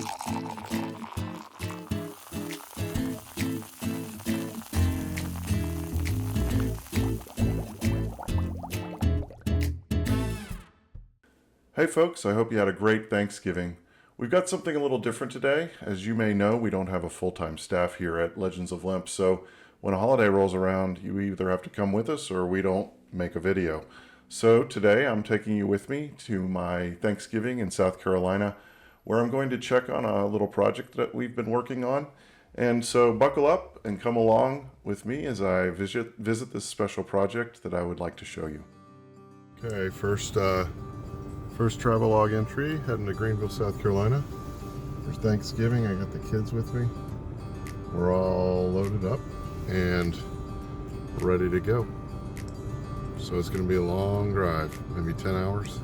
Hey folks, I hope you had a great Thanksgiving. We've got something a little different today. As you may know, we don't have a full-time staff here at Legends of Lemp, so when a holiday rolls around, you either have to come with us or we don't make a video. So today I'm taking you with me to my Thanksgiving in South Carolina, where I'm going to check on a little project that we've been working on. And so buckle up and come along with me as I visit this special project that I would like to show you. Okay, first travelogue entry, heading to Greenville, South Carolina. For Thanksgiving, I got the kids with me. We're all loaded up and ready to go. So it's going to be a long drive, maybe 10 hours.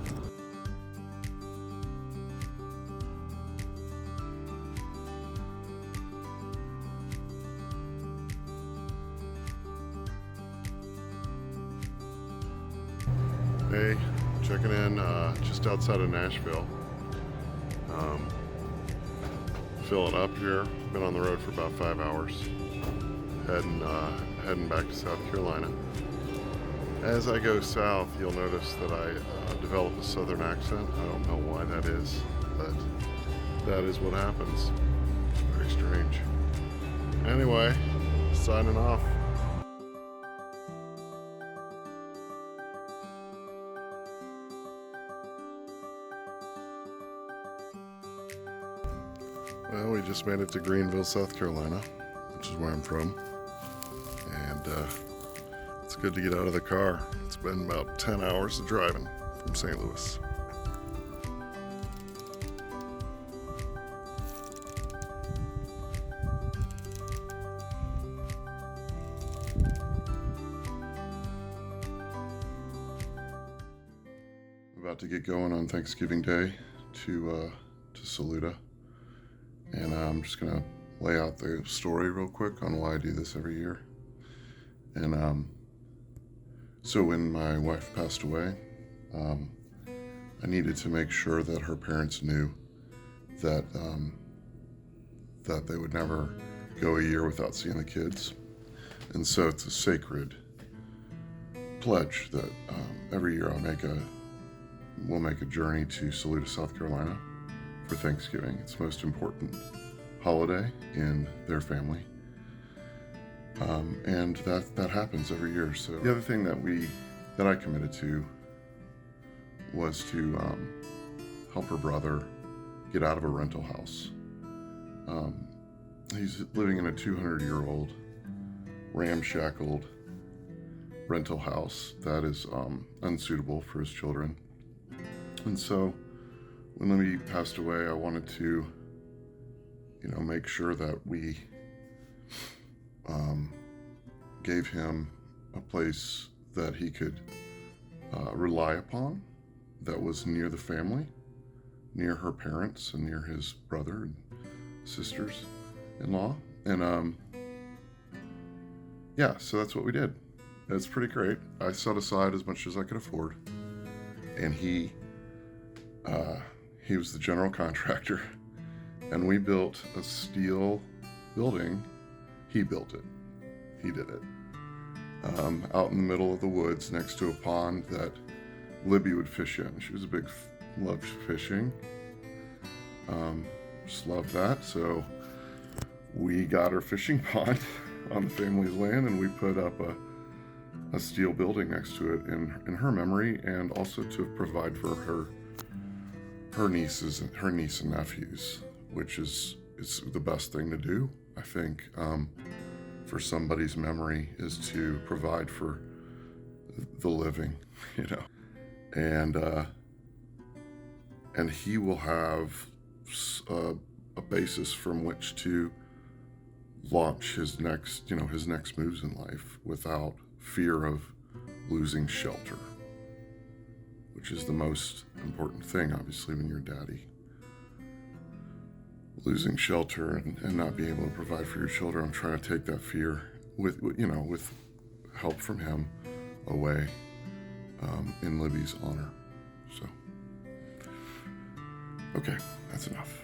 Hey, checking in just outside of Nashville. Filling up here. Been on the road for about 5 hours. Heading back to South Carolina. As I go south, you'll notice that I develop a southern accent. I don't know why that is, but that is what happens. Very strange. Anyway, signing off. Well, we just made it to Greenville, South Carolina, which is where I'm from. And it's good to get out of the car. It's been about 10 hours of driving from St. Louis. I'm about to get going on Thanksgiving Day to Saluda. And I'm just gonna lay out the story real quick on why I do this every year. And so when my wife passed away, I needed to make sure that her parents knew that that they would never go a year without seeing the kids. And so it's a sacred pledge that every year we'll make a journey to Saluda, South Carolina for Thanksgiving. It's the most important holiday in their family. And that happens every year. So the other thing that I committed to was to help her brother get out of a rental house. He's living in a 200-year-old ramshackled rental house that is unsuitable for his children. And so when Libby passed away, I wanted to, make sure that we gave him a place that he could rely upon, that was near the family, near her parents and near his brother and sisters-in-law. And yeah, so that's what we did. It's pretty great. I set aside as much as I could afford, and he was the general contractor, and we built a steel building. He built it. He did it. Out in the middle of the woods next to a pond that Libby would fish in. She was loved fishing. Just loved that. So we got her fishing pond on the family's land, and we put up a steel building next to it in her memory, and also to provide for her niece and nephews, which is the best thing to do, I think, for somebody's memory, is to provide for the living, and he will have a basis from which to launch his next moves in life without fear of losing shelter, which is the most important thing, obviously, when you're a daddy. Losing shelter and not being able to provide for your children. I'm trying to take that fear with help from him away, in Libby's honor. So, okay, that's enough.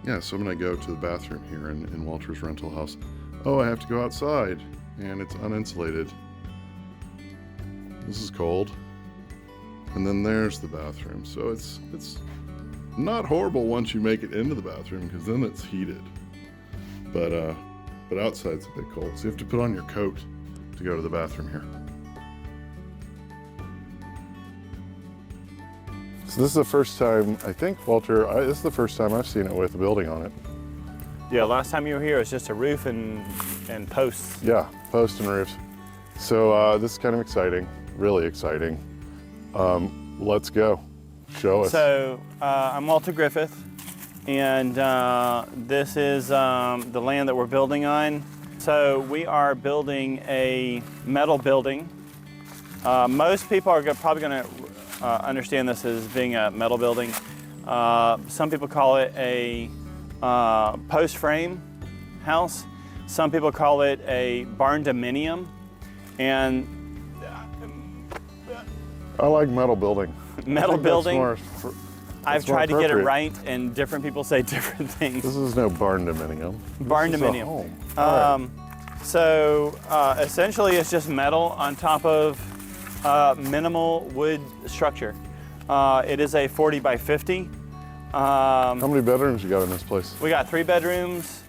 Yeah, so I'm gonna go to the bathroom here in Walter's rental house. Oh, I have to go outside, and it's uninsulated. This is cold. And then there's the bathroom. So it's not horrible once you make it into the bathroom, because then it's heated. But outside's a bit cold, so you have to put on your coat to go to the bathroom here. So this is the first time, I think, Walter, this is the first time I've seen it with a building on it. Yeah, last time you were here, it was just a roof and posts. Yeah, posts and roofs. So this is kind of exciting, really exciting. Let's go. Show us. So I'm Walter Griffith, and this is the land that we're building on. So we are building a metal building. Most people are probably going to understand this as being a metal building. Some people call it a post frame house. Some people call it a barn dominium. And I like metal building. Metal building. I've tried to get it right, and different people say different things. This is no barn dominium. Barn dominium. So essentially, it's just metal on top of minimal wood structure. It is a 40 by 50. How many bedrooms you got in this place? We got 3 bedrooms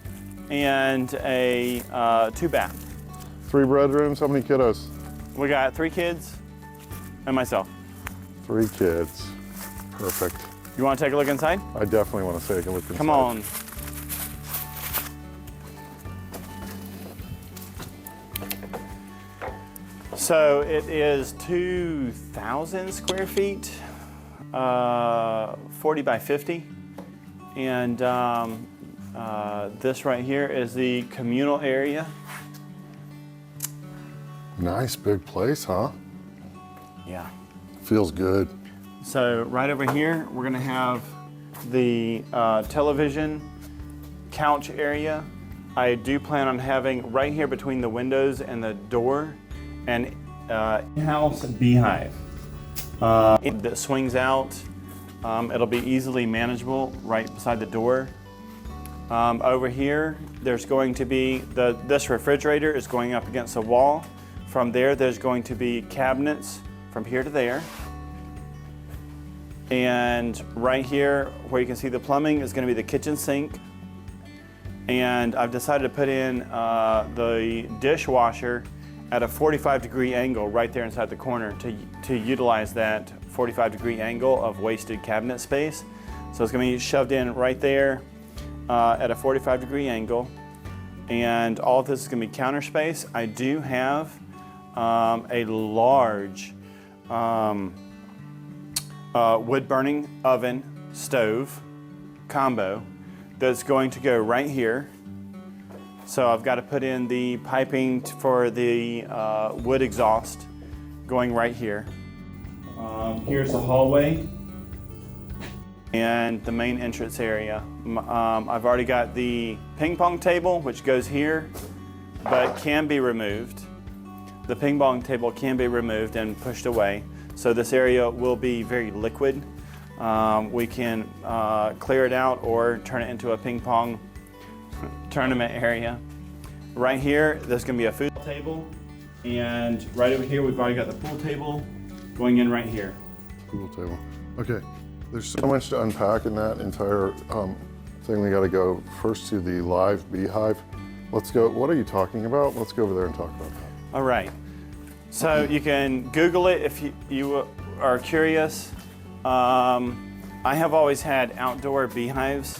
and a 2 bath. 3 bedrooms, how many kiddos? We got 3 kids and myself. 3 kids, perfect. You want to take a look inside? I definitely want to take a look inside. Come on. So it is 2,000 square feet, 40 by 50. And this right here is the communal area. Nice big place, huh? Yeah. Feels good. So right over here, we're gonna have the television couch area. I do plan on having right here between the windows and the door an in-house beehive that swings out. It'll be easily manageable right beside the door. Over here, there's going to be, this refrigerator is going up against a wall. From there, there's going to be cabinets from here to there. And right here, where you can see the plumbing, is going to be the kitchen sink. And I've decided to put in the dishwasher at a 45-degree angle right there inside the corner to utilize that 45-degree angle of wasted cabinet space. So it's going to be shoved in right there at a 45-degree angle. And all of this is going to be counter space. I do have a large wood-burning oven stove combo that's going to go right here. So I've got to put in the piping for the wood exhaust going right here. Here's the hallway and the main entrance area. I've already got the ping pong table, which goes here, but can be removed. The ping pong table can be removed and pushed away. So this area will be very liquid. We can clear it out or turn it into a ping pong tournament area. Right here, there's going to be a food table, and right over here, we've already got the pool table going in right here. Pool table. Okay, there's so much to unpack in that entire thing. We got to go first to the live beehive. Let's go. What are you talking about? Let's go over there and talk about that. All right. So you can Google it if you are curious. I have always had outdoor beehives,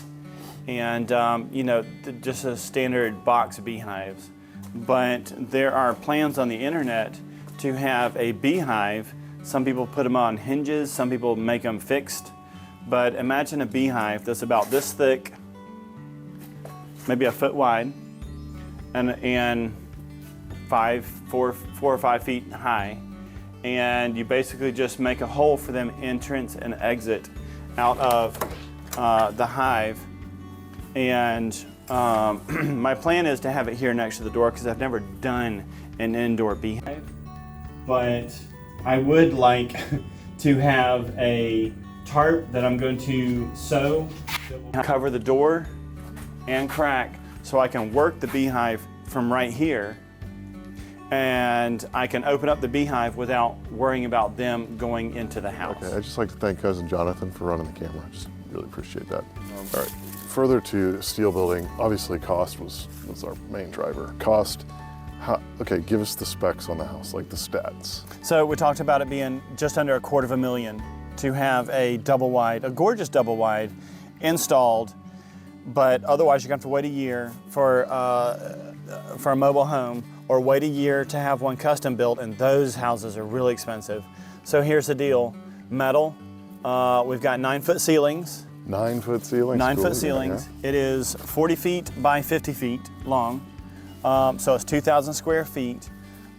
and you know, just a standard box beehives. But there are plans on the internet to have a beehive. Some people put them on hinges, some people make them fixed. But imagine a beehive that's about this thick, maybe a foot wide, and 4 or 5 feet high. And you basically just make a hole for them entrance and exit out of the hive. And my plan is to have it here next to the door because I've never done an indoor beehive. But I would like to have a tarp that I'm going to sew that will cover the door and crack, so I can work the beehive from right here, and I can open up the beehive without worrying about them going into the house. Okay, I'd just like to thank Cousin Jonathan for running the camera. Just really appreciate that. All right, further to steel building, obviously cost was our main driver. Cost, okay, give us the specs on the house, like the stats. So we talked about it being just under $250,000 to have a double wide, a gorgeous double wide installed, but otherwise you're gonna have to wait a year for a mobile home, or wait a year to have one custom built, and those houses are really expensive. So here's the deal, metal, we've got 9-foot ceilings. 9-foot ceilings? 9-foot ceilings. Yeah. It is 40 feet by 50 feet long. So it's 2,000 square feet.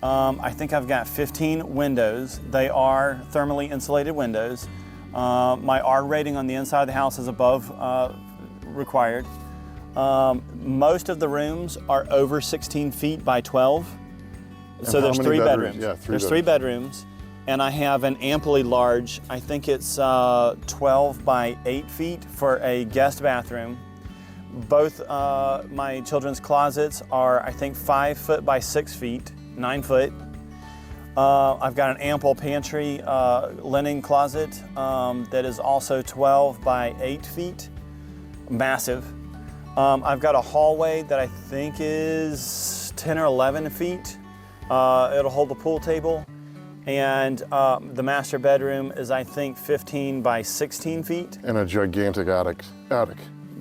I think I've got 15 windows. They are thermally insulated windows. My R rating on the inside of the house is above required. Most of the rooms are over 16 feet by 12. So there's 3 bedrooms. Yeah, there's 3 bedrooms. And I have an amply large, I think it's 12 by 8 feet for a guest bathroom. Both my children's closets are, I think, 5 foot by 6 feet, 9 foot. I've got an ample pantry linen closet that is also 12 by 8 feet, massive. I've got a hallway that I think is 10 or 11 feet. It'll hold the pool table. And the master bedroom is, I think, 15 by 16 feet. And a gigantic attic.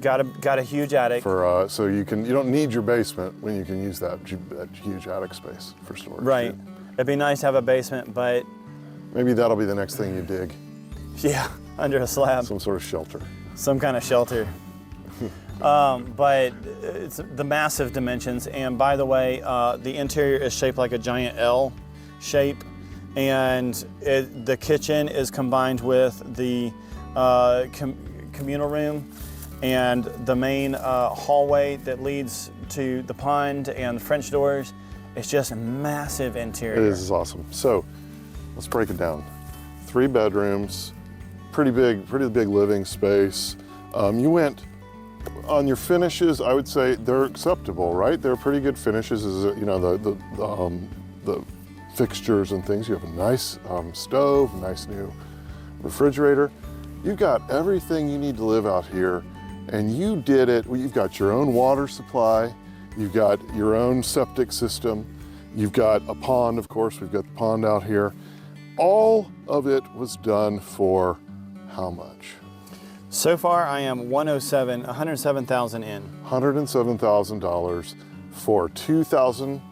Got a huge attic. For so you don't need your basement when you can use that huge attic space for storage. Right. It'd be nice to have a basement, but maybe that'll be the next thing you dig. Yeah, under a slab. Some sort of shelter. Some kind of shelter. But it's the massive dimensions. And by the way, the interior is shaped like a giant L shape, and the kitchen is combined with the communal room and the main hallway that leads to the pond and the French doors. It's just a massive interior. It is awesome. So let's break it down. 3 bedrooms, pretty big living space. You went on your finishes. I would say they're acceptable, right? They're pretty good finishes. You know, the fixtures and things. You have a nice stove, a nice new refrigerator. You've got everything you need to live out here, and you did it. You've got your own water supply. You've got your own septic system. You've got a pond, of course. We've got the pond out here. All of it was done for how much? So far, I am $107,000 in. $107,000 for 2,000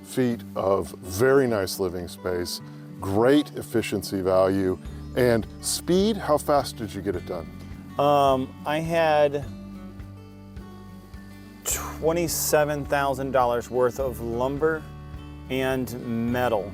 feet of very nice living space, great efficiency value, and speed. How fast did you get it done? I had $27,000 worth of lumber and metal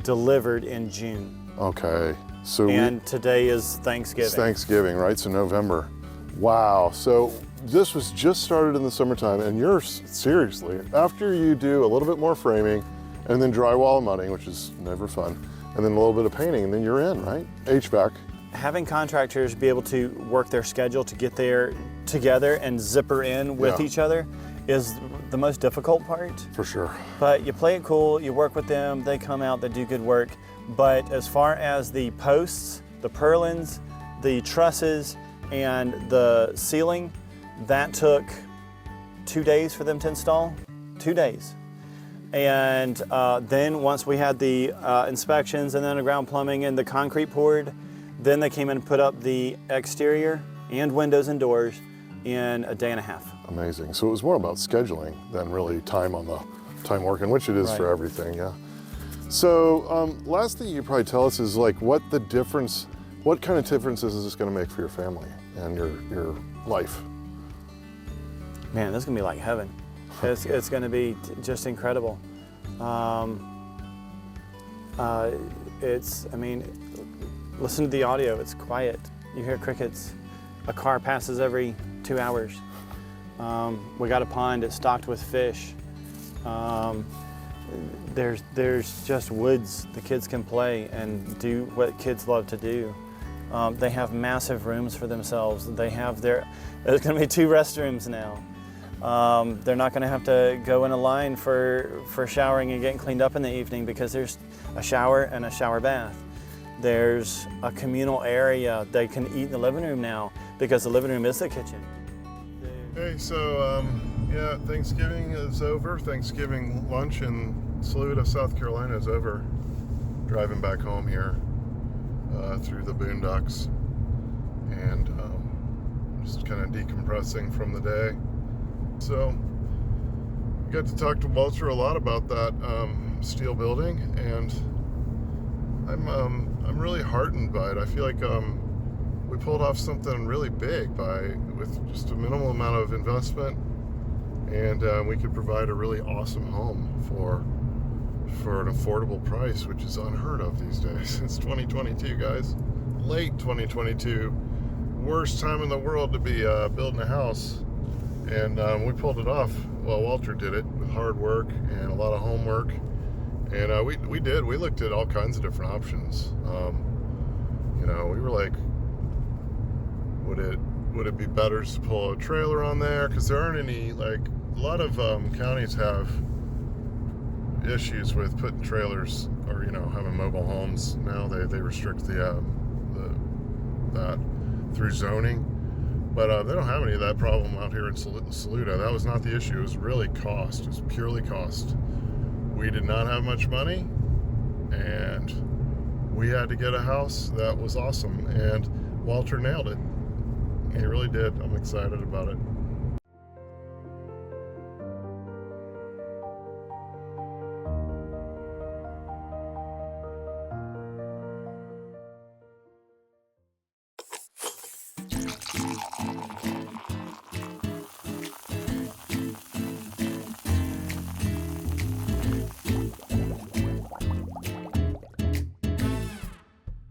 delivered in June. Okay, so and today is Thanksgiving. It's Thanksgiving, right? So November. Wow. So this was just started in the summertime, and you're seriously, after you do a little bit more framing and then drywall and mudding, which is never fun, and then a little bit of painting, and then you're in, right? HVAC. Having contractors be able to work their schedule to get there together and zipper in with each other is the most difficult part. For sure. But you play it cool, you work with them, they come out, they do good work. But as far as the posts, the purlins, the trusses, and the ceiling, that took 2 days for them to install, 2 days. And then once we had the inspections and the underground plumbing and the concrete poured, then they came in and put up the exterior and windows and doors in a day and a half. Amazing. So it was more about scheduling than really time working, which it is for everything, yeah. So last thing you probably tell us is like what kind of differences is this going to make for your family and your life? Man, this is going to be like heaven. It's going to be just incredible. Listen to the audio, it's quiet. You hear crickets. A car passes every 2 hours. We got a pond, it's stocked with fish. There's just woods the kids can play and do what kids love to do. They have massive rooms for themselves. There's gonna be 2 restrooms now. They're not going to have to go in a line for showering and getting cleaned up in the evening because there's a shower and a shower bath. There's a communal area. They can eat in the living room now because the living room is the kitchen. Hey, so yeah, Thanksgiving is over. Thanksgiving lunch in Saluda, South Carolina is over. Driving back home here through the boondocks and just kind of decompressing from the day. So got to talk to Walter a lot about that steel building, and I'm really heartened by it. I feel like we pulled off something really big with just a minimal amount of investment, and we could provide a really awesome home for an affordable price, which is unheard of these days. It's 2022, guys. Late 2022. Worst time in the world to be building a house. And we pulled it off. Well, Walter did it with hard work and a lot of homework. And we did. We looked at all kinds of different options. You know, we were like, would it be better to pull a trailer on there? Because there aren't any, like, a lot of counties have issues with putting trailers or, you know, having mobile homes now. They restrict that through zoning, but they don't have any of that problem out here in Saluda. That was not the issue. It was really cost. It was purely cost. We did not have much money, and we had to get a house that was awesome, and Walter nailed it. He really did. I'm excited about it.